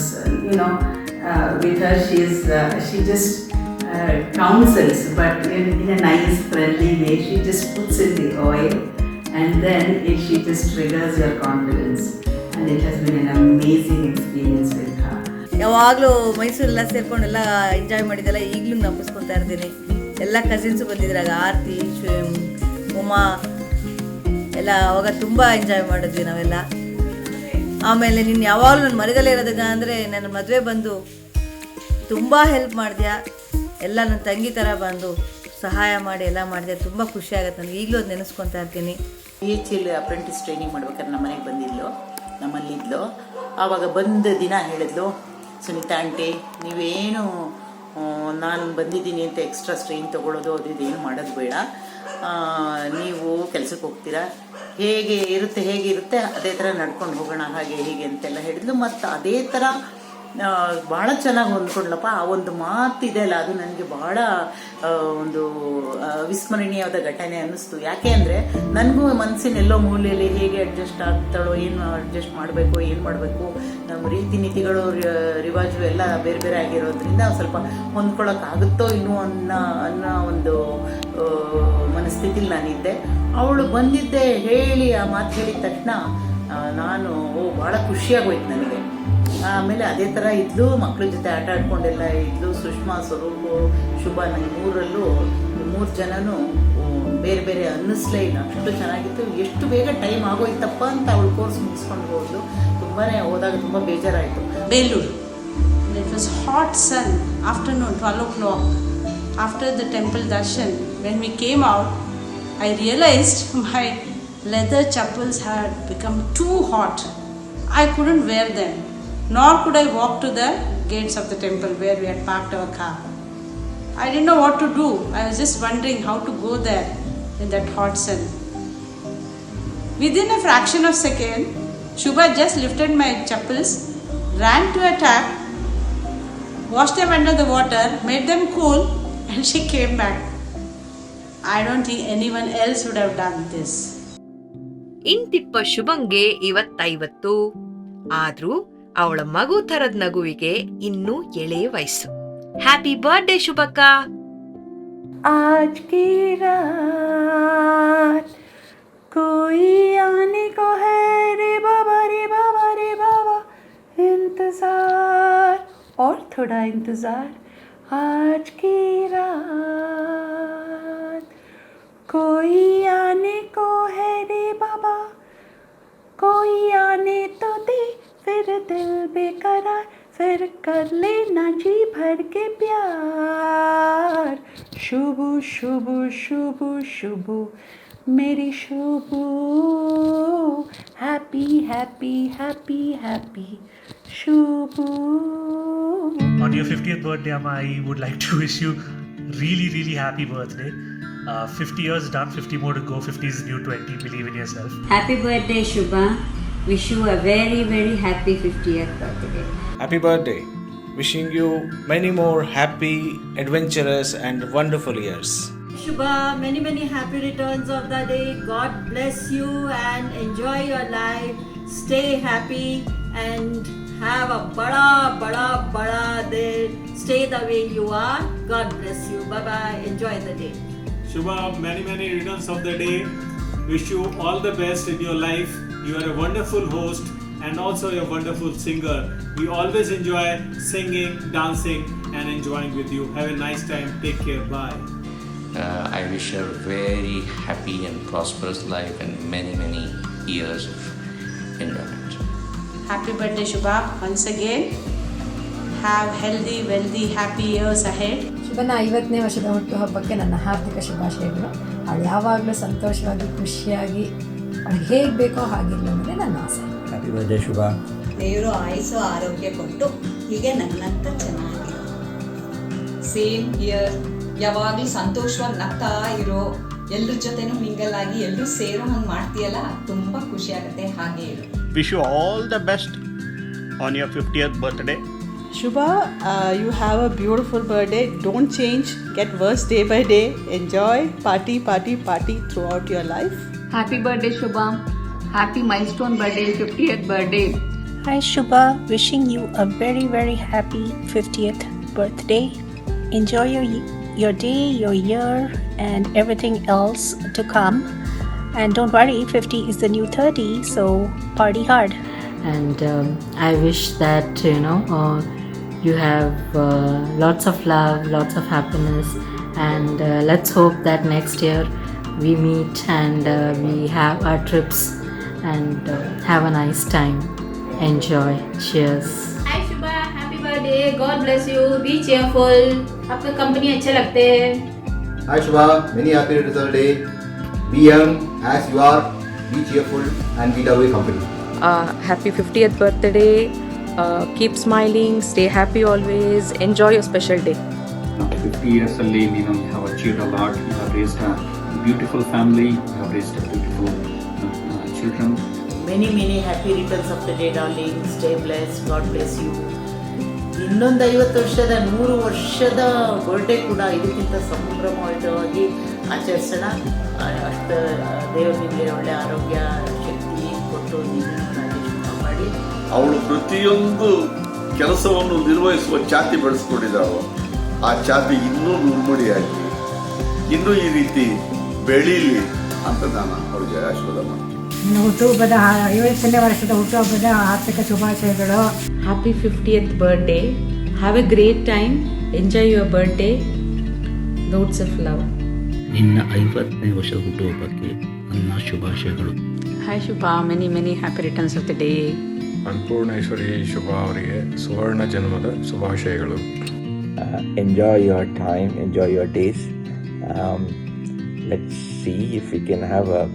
with her she just counsels, but in a nice, friendly way. She just puts in the oil and then she just triggers your confidence. And it has been an amazing experience with her. ಯಾವಾಗಲೂ ಮೈಸೂರೆಲ್ಲ ಸೇರ್ಕೊಂಡೆಲ್ಲ enjoy ಮಾಡಿದ್ದೆಲ್ಲ ಈಗಲೂ ನೆನಪಿಸ್ಕೊತಾ ಇರ್ತೀನಿ. ಎಲ್ಲ cousins ಬಂದಿದ್ರಾಗ, ಆರತಿ, ಉಮಾ ಎಲ್ಲ ಅವಾಗ ತುಂಬ enjoy ಮಾಡಿದ್ವಿ ನಾವೆಲ್ಲ. ಆಮೇಲೆ ನೀನು ಯಾವಾಗಲೂ ನಾನು ಮರೆದಲ್ಲೇ ಇರೋದಾಗ ಅಂದರೆ, ನನ್ನ ಮದುವೆ ಬಂದು ತುಂಬ ಹೆಲ್ಪ್ ಮಾಡಿದ್ಯಾ. ಎಲ್ಲ ನನ್ನ ತಂಗಿ ಥರ ಬಂದು ಸಹಾಯ ಮಾಡಿ ಎಲ್ಲ ಮಾಡಿದೆ. ತುಂಬ ಖುಷಿ ಆಗುತ್ತೆ ನನಗೆ. ಈಗಲೂ ಅದು ನೆನೆಸ್ಕೊತಾ ಇರ್ತೀನಿ. PHL ಅಪ್ರೆಂಟಿಸ್ ಟ್ರೈನಿಂಗ್ ಮಾಡ್ಬೇಕಾದ್ರೆ ನಮ್ಮ ಮನೆಗೆ ಬಂದಿದ್ಲು, ನಮ್ಮಲ್ಲಿದ್ಲು. ಆವಾಗ ಬಂದ ದಿನ ಹೇಳಿದ್ಲು, ಸುನೀತಾ ಆಂಟಿ ನೀವೇನು ನಾನು ಬಂದಿದ್ದೀನಿ ಅಂತ ಎಕ್ಸ್ಟ್ರಾ ಸ್ಟ್ರೈನ್ ತೊಗೊಳ್ಳೋದು ಅದು ಇದೇನು ಮಾಡೋದು ಬೇಡ. ನೀವು ಕೆಲಸಕ್ಕೆ ಹೋಗ್ತೀರಾ, ಹೇಗೆ ಇರುತ್ತೆ ಅದೇ ಥರ ನಡ್ಕೊಂಡು ಹೋಗೋಣ ಹಾಗೆ ಹೀಗೆ ಅಂತೆಲ್ಲ ಹೇಳಿದ್ಲು. ಮತ್ತು ಅದೇ ಥರ ಭಾಳ ಚೆನ್ನಾಗಿ ಹೊಂದ್ಕೊಂಡ್ಲಪ್ಪ. ಆ ಒಂದು ಮಾತಿದೆ ಅಲ್ಲ, ಅದು ನನಗೆ ಭಾಳ ಒಂದು ವಿಸ್ಮರಣೀಯವಾದ ಘಟನೆ ಅನ್ನಿಸ್ತು. ಯಾಕೆ ಅಂದರೆ ನನಗೂ ಮನಸ್ಸಿನ ಎಲ್ಲೋ ಮೂಲೆಯಲ್ಲಿ ಹೇಗೆ ಅಡ್ಜಸ್ಟ್ ಆಗ್ತಾಳೋ, ಏನು ಅಡ್ಜಸ್ಟ್ ಮಾಡಬೇಕು ನಮ್ಮ ರೀತಿ ನೀತಿಗಳು ರಿವಾಜು ಎಲ್ಲ ಬೇರೆ ಬೇರೆ ಆಗಿರೋದ್ರಿಂದ ಸ್ವಲ್ಪ ಹೊಂದ್ಕೊಳ್ಳೋಕ್ಕಾಗುತ್ತೋ ಇನ್ನೂ ಅನ್ನೋ ಒಂದು ಮನಸ್ಥಿತಿಲಿ ನಾನಿದ್ದೆ. ಅವಳು ಬಂದಿದ್ದೆ ಹೇಳಿ ಆ ಮಾತು ಹೇಳಿದ ತಕ್ಷಣ ನಾನು ಭಾಳ ಖುಷಿಯಾಗೋಯ್ತು ನನಗೆ. ಆಮೇಲೆ ಅದೇ ಥರ ಇದ್ಲು, ಮಕ್ಕಳ ಜೊತೆ ಆಟ ಆಡ್ಕೊಂಡೆಲ್ಲ ಇದ್ಲು. ಸುಷ್ಮಾ, ಸ್ವರೂಪು, ಶುಭ, ನನಗೆ ಮೂರು ಜನನೂ ಬೇರೆ ಬೇರೆ ಅನ್ನಿಸ್ಲೇ ಇಲ್ಲ, ಅಷ್ಟು ಚೆನ್ನಾಗಿತ್ತು. ಎಷ್ಟು ಬೇಗ ಟೈಮ್ ಆಗೋಯ್ತಪ್ಪ ಅಂತ ಅವಳು ಕೋರ್ಸ್ ಮುಗಿಸ್ಕೊಂಡು ಹೋದ್ಲು. ಹೋದಾಗ ತುಂಬ ಬೇಜಾರಾಯಿತು. Belur. It was hot sun, afternoon, 12 o'clock. After the temple darshan, when we came out, I realized my leather chappals had become too hot. I couldn't wear them, nor could I walk to the gates of the temple where we had parked our car. I didn't know what to do. I was just wondering how to go there in that hot sun. Within a fraction of a second, Shubha just lifted my chappals, ran to a tap, washed them under the water, made them cool, and she came back. I don't think anyone else would have done this. ಇಂತಿಪ್ಪ ಶುಭಂಗೆ 50 ಆದ್ರೂ ಅವಳ ಮಗು ಥರದ ನಗುವಿಗೆ ಇನ್ನೂ ಎಳೆ ವಯಸ್ಸು. Happy birthday ಶುಭಕ್ಕ. आज की रात कोई आने को है रे बाबा इंतजार और थोड़ा इंतजार. आज की रात कोई आने को है रे बाबा, कोई आने तो दे फिर दिल बेकरार, फिर कर लेना जी भर के प्यार. शुभु शुभु शुभु शुभु मेरी Shubhu, happy happy happy happy Shubhu. On your 50th birthday, Amma, I would like to wish you really happy birthday. 50 years done, 50 more to go. 50 is new 20. Believe in yourself. Happy birthday, Shubha. Wish you a very happy 50th birthday. Happy birthday. Wishing you many more happy, adventurous and wonderful years. Shubha, many happy returns of the day. God bless you and enjoy your life. Stay happy and have a bada day. Stay the way you are. God bless you. Bye. Enjoy the day. Shubha, many returns of the day. Wish you all the best in your life. You are a wonderful host and also a wonderful singer. We always enjoy singing, dancing and enjoying with you. Have a nice time. Take care. Bye. I wish her very happy and prosperous life and many years of enjoyment. Happy birthday, Shubha. Once again, have healthy, wealthy, happy years ahead. ಶುಭನ 50ನೇ ವರ್ಷದ ಹುಟ್ಟುಹಬ್ಬಕ್ಕೆ ನನ್ನ ಹಾರ್ದಿಕ ಶುಭಾಶಯಗಳು. ಅವಳು ಯಾವಾಗಲೂ ಸಂತೋಷವಾಗಿ ಖುಷಿಯಾಗಿ ಅವಳಿಗೆ ಹೇಗೆ ಬೇಕೋ ಹಾಗಿರಲಿ ಅನ್ನೋದೇ ನನ್ನ ಆಸೆ. ಹ್ಯಾಪಿ ಬರ್ಡೇ ಶುಭ. ದೇವರು ಆಯುಸು ಆರೋಗ್ಯ ಕೊಟ್ಟು ಹೀಗೆ ನಗ್ನಗ್ತ ಚೆನ್ನಾಗಿರೋ. Same year. ಯಾವಾಗಲೂ ಸಂತೋಷವಾಗಿ ನಗ್ತಾ ಇರೋ, ಎಲ್ಲರ ಜೊತೆನೂ ಮಿಂಗಲ್ ಆಗಿ ಎಲ್ಲರೂ ಸೇರೋ ಹಂಗೆ ಮಾಡ್ತೀಯಲ್ಲ, ತುಂಬ ಖುಷಿ ಆಗುತ್ತೆ. ಹಾಗೆ ಇರು. Wish you all the best on your 50th birthday. Shubha, you have a beautiful birthday. Don't change, get worse day by day. Enjoy, party throughout your life. Happy birthday, Shubha. Happy milestone birthday, 50th birthday. Hi, Shubha. Wishing you a very happy 50th birthday. Enjoy your day, your year, and everything else to come. And don't worry, 50 is the new 30, so party hard. And I wish that you have lots of love, lots of happiness, and let's hope that next year we meet and we have our trips and have a nice time. Enjoy. Cheers. Hi Shubha, happy birthday. God bless you. Be cheerful. आपका company अच्छे लगते हैं. Hi Shubha, many happy returns of the day. Be young as you are. Be cheerful and be the way company. Happy 50th birthday. Keep smiling, stay happy always, enjoy your special day. 50 years ಅಲ್ಲಿ ನೀನು have achieved a lot. You have raised a beautiful family. You have raised a beautiful children. Many happy returns of the day, darling. Stay blessed. God bless you. ಇನ್ನೊಂದು 50 ವರ್ಷದ 100 ವರ್ಷದ birthday ಕೂಡ ಇದಕ್ಕಿಂತ ಸಂಭ್ರಮವಾಗಿ ಆಚರಿಸೋಣ. ಅಷ್ಟು ದೇವರು ನಿಮಗೆ ಒಳ್ಳೆ ಆರೋಗ್ಯ ಶಕ್ತಿ ಕೊಟ್ಟು ನೀನು ಮಾಡಿ. ಅವಳು ಪ್ರತಿಯೊಂದು ಕೆಲಸವನ್ನು ನಿರ್ವಹಿಸುವ ಛಾತಿ ಬೆಳೆಸ್ಕೊಂಡಿದ್ದಾಳು. ಆ ಛಾತಿ ಇನ್ನೂ ನುರ್ಮಡಿಯಾಗಿ ಇನ್ನೂ ಈ ರೀತಿ ಬೆಳೀಲಿ ಅಂತ ನಾನು ಅವಳಿಗೆ ಆಶೀರ್ವಾದ ಮಾಡ್ತೀನಿ. ಹುಟ್ಟುಹಬ್ಬದ 50ನೇ ವರ್ಷದ ಹುಟ್ಟುಹಬ್ಬದ ಆರ್ಥಿಕ ಶುಭಾಶಯಗಳು. Happy 50th birthday. Have a great time. Enjoy your birthday. Loads of love. ನಿನ್ನ 50ನೇ ವರ್ಷದ ಹುಟ್ಟುಹಬ್ಬಕ್ಕೆ ನನ್ನ ಶುಭಾಶಯಗಳು. Hi Shubha, many happy returns of the day. Annapoorneshwari ಶುಭ ಅವರಿಗೆ ಸುವರ್ಣ ಜನ್ಮದ ಶುಭಾಶಯಗಳು. Enjoy your time, enjoy your days. Let's see if we can have a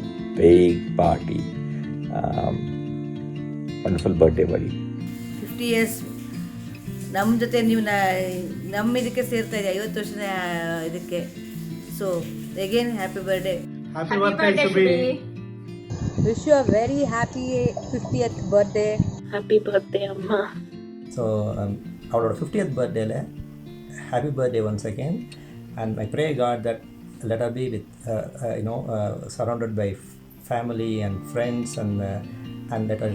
big party. Wonderful birthday, buddy. 50 years ನಮ್ಮ ಜೊತೆ ನೀವು ನಮ್ಮ ಇದಕ್ಕೆ ಸೇರ್ತಾ ಇದೆ 50 ವರ್ಷದ ಇದಕ್ಕೆ. So again happy birthday. Happy birthday Shubhi. Wish you a very happy 50th birthday. Happy birthday Amma. So our 50th birthday le happy birthday once again, and I pray God that let her be with surrounded by family and friends, and let her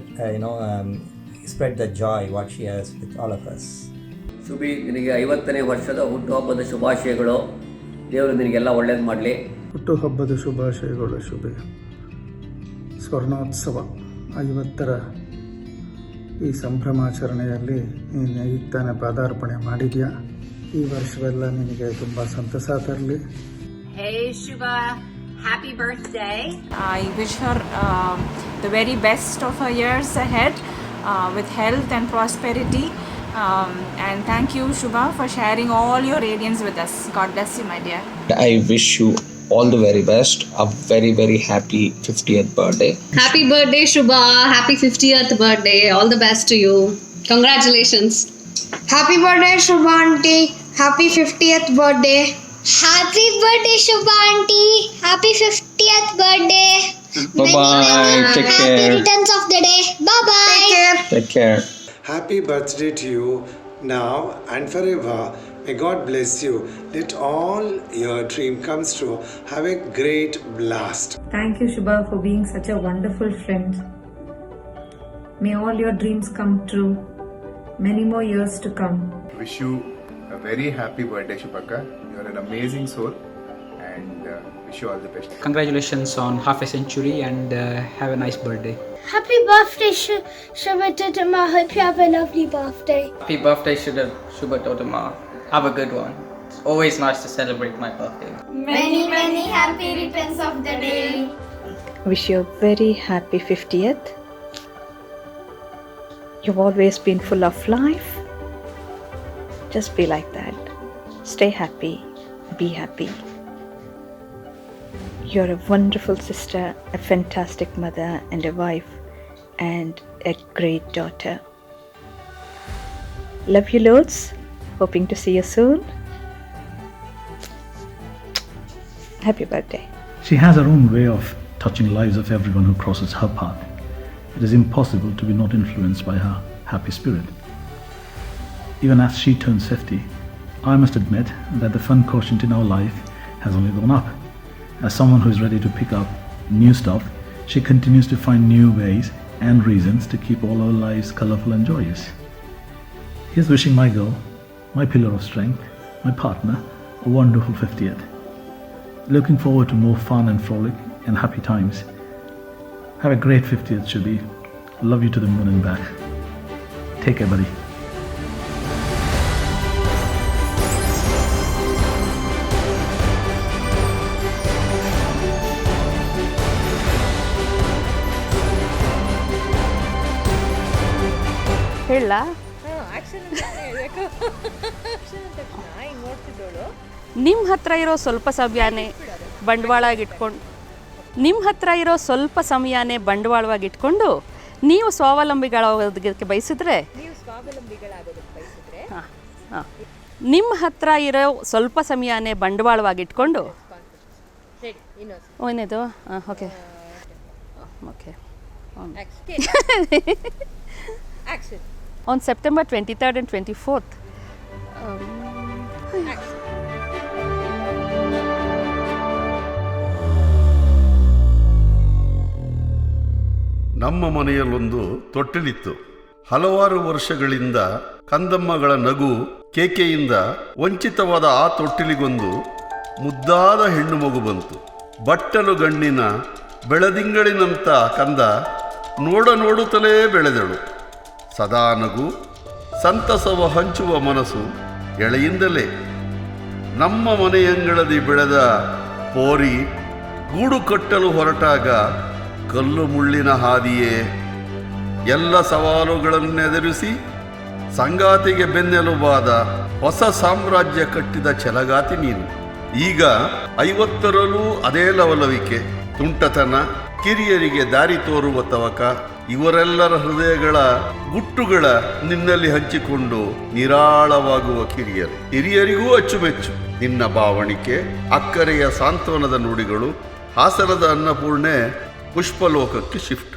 spread the joy what she has with all of us. ಶುಭಿ, ನಿನಗೆ 50ನೇ ವರ್ಷದ ಹುಟ್ಟುಹಬ್ಬದ ಶುಭಾಶಯಗಳು. ದೇವರು ನಿನಗೆಲ್ಲ ಒಳ್ಳೇದು ಮಾಡಲಿ. ಹುಟ್ಟುಹಬ್ಬದ ಶುಭಾಶಯಗಳು ಶುಭಿ. ಸ್ವರ್ಣೋತ್ಸವ 50ರ ಈ ಸಂಭ್ರಮಾಚರಣೆಯಲ್ಲಿ ನೀನು ಈಗ ತಾನೇ ಪಾದಾರ್ಪಣೆ ಮಾಡಿದ್ಯಾ. ಈ ವರ್ಷವೆಲ್ಲ ನಿನಗೆ ತುಂಬ ಸಂತಸ ತರಲಿ. Hey Shubha, happy birthday. I wish her the very best of her years ahead with health and prosperity. And thank you Shubha for sharing all your radiance with us. God bless you my dear. I wish you all the very best. A very happy 50th birthday. Happy birthday Shubha. Happy 50th birthday. All the best to you. Congratulations. Happy birthday Shubha auntie. Happy 50th birthday. Happy birthday Shubha auntie. Happy 50th birthday. Bye-bye. Take care. Happy returns of the day. Bye-bye. Take care. Happy birthday to you now and forever. May God bless you. Let all your dream comes true. Have a great blast. Thank you Shubha for being such a wonderful friend. May all your dreams come true. Many more years to come. Wish you a very happy birthday Shubhaka. You are an amazing soul, and wish you all the best. Congratulations on half a century, and have a nice birthday. Happy birthday Shubha Totama. Hope you have a lovely birthday. Happy birthday Shubha Totama. Have a good one. It's always nice to celebrate my birthday. Many happy returns of the day. Wish you a very happy 50th. You've always been full of life. Just be like that. Stay happy. Be happy. You're a wonderful sister, a fantastic mother and a wife, and a great daughter. Love you loads. Hoping to see you soon. Happy birthday. She has her own way of touching lives of everyone who crosses her path. It is impossible to be not influenced by her happy spirit. Even as she turns 50, I must admit that the fun quotient in our life has only gone up. As someone who is ready to pick up new stuff, she continues to find new ways and reasons to keep all our lives colorful and joyous. Here's wishing my girl, my pillar of strength, my partner, a wonderful 50th. Looking forward to more fun and frolic and happy times. Have a great 50th, Shubhi. Love you to the moon and back. Take care, buddy. ಹೇಳ ನಿಮ್ಮ ಹತ್ರ ಇರೋ ಸ್ವಲ್ಪ ಸಮಯನೇ ಬಂಡವಾಳವಾಗಿ ಇಟ್ಕೊಂಡು ನೀವು ಸ್ವಾವಲಂಬಿಗಳಾಗೋದಕ್ಕೆ ಬಯಸಿದ್ರೆ ಸ್ವಾವಲಂಬಿಗಳಾಗೋದಕ್ಕೆ ಬಯಸಿದ್ರೆ ನಿಮ್ಮ ಹತ್ರ ಇರೋ ಸ್ವಲ್ಪ ಸಮಯನೇ ಬಂಡವಾಳವಾಗಿಟ್ಕೊಂಡು ರೆಡಿ ಇನ್ನೊಂದು ಏನಿದು okay okay action on September 23rd and 24th. ನಮ್ಮ ಮನೆಯಲ್ಲೊಂದು ತೊಟ್ಟಿಲಿತ್ತು. ಹಲವಾರು ವರ್ಷಗಳಿಂದ ಕಂದಮ್ಮಗಳ ನಗು ಕೇಕೆಯಿಂದ ವಂಚಿತವಾದ ಆ ತೊಟ್ಟಿಲಿಗೊಂದು ಮುದ್ದಾದ ಹೆಣ್ಣು ಮಗು ಬಂತು. ಬಟ್ಟಲು ಗಣ್ಣಿನ ಬೆಳದಿಂಗಳಿನಂಥ ಕಂದ ನೋಡುತ್ತಲೇ ಬೆಳೆದಳು. ಸದಾ ನಗು, ಸಂತಸವ ಹಂಚುವ ಮನಸ್ಸು ಎಳೆಯಿಂದಲೇ. ನಮ್ಮ ಮನೆಯಂಗಳದಿ ಬೆಳೆದ ಪೋರಿ ಗೂಡು ಕಟ್ಟಲು ಹೊರಟಾಗ ಕಲ್ಲು ಮುಳ್ಳಿನ ಹಾದಿಯೇ. ಎಲ್ಲ ಸವಾಲುಗಳನ್ನೆದುರಿಸಿ ಸಂಗಾತಿಗೆ ಬೆನ್ನೆಲುಬಾದ ಹೊಸ ಸಾಮ್ರಾಜ್ಯ ಕಟ್ಟಿದ ಛಲಗಾತಿ ನೀನು. ಈಗ 50ರಲ್ಲೂ ಅದೇ ಲವಲವಿಕೆ, ತುಂಟತನ, ಕಿರಿಯರಿಗೆ ದಾರಿ ತೋರುವ ತವಕ, ಇವರೆಲ್ಲರ ಹೃದಯಗಳ ಗುಟ್ಟುಗಳ ನಿನ್ನಲ್ಲಿ ಹಂಚಿಕೊಂಡು ನಿರಾಳವಾಗುವ ಕಿರಿಯರು. ಹಿರಿಯರಿಗೂ ಅಚ್ಚುಮೆಚ್ಚು ನಿನ್ನ ಭಾವಣಿಕೆ, ಅಕ್ಕರೆಯ ಸಾಂತ್ವನದ ನುಡಿಗಳು. ಹಾಸನದ ಅನ್ನಪೂರ್ಣೆ ಪುಷ್ಪಲೋಕಕ್ಕೆ ಶಿಫ್ಟ್.